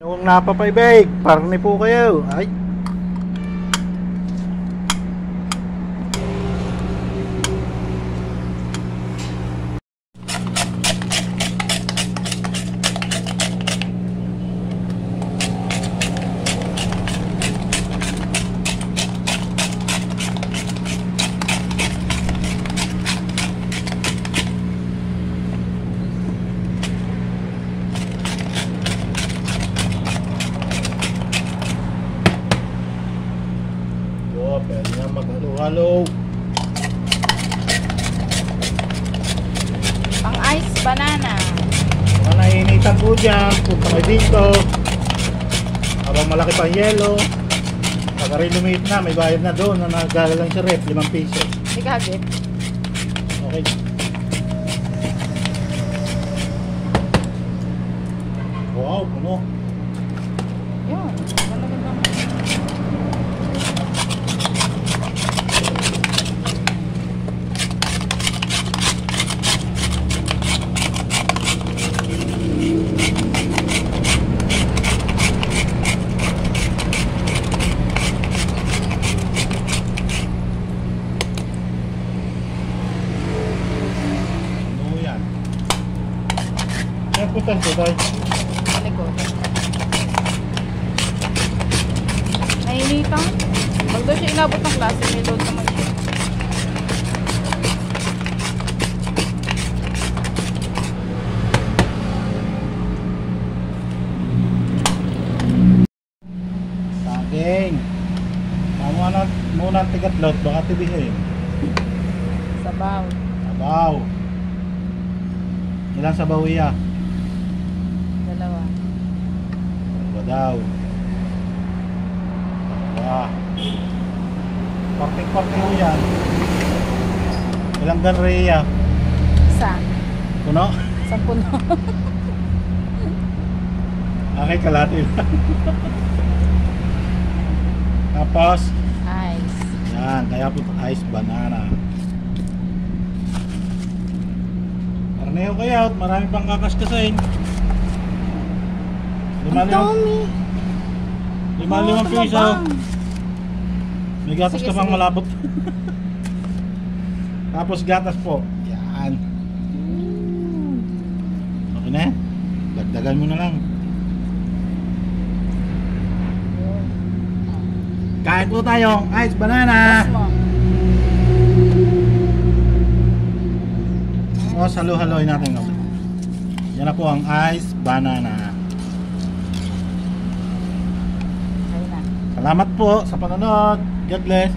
Yung napapaibig, parni po kayo. Ay. Pwede na maghalo-halo. Pang ice banana. Kung nainitan po dyan, punta kayo dito. Habang malaki pa yelo, pag rin lumit na, may bayad na doon na nagala lang sa rep, 5 piso. Ikagit. Okay. Wow, puno. Yun. Malagyan naman. Saan punta ito tayo? Malikot. Nainitan? Pag doon siya inabot ng klase, may load naman siya. Saging. Tama na muna ang tigatlot, baka tibihin. Sabaw. Sabaw. Ilang sabaw iya? Dalawa. Dalawa daw. Dalawa. Parting-parting mo yan. Ilang ganre iya? Isa. Puno? 10 puno. Okay, kalati lang. Tapos, Ice. yan, kaya po ice banana. Karneho kayo, marami pang kakaskasin. Ang dami. 5 piso. May gatas Sige, ka pang sige. malabot. Tapos gatas po. Yan. Okay na? Dagdagan mo na lang. Kain po tayo, ice banana. O, halo-haloy natin. Yan na po ang ice banana. Ayun na. Salamat po sa panonood. God bless.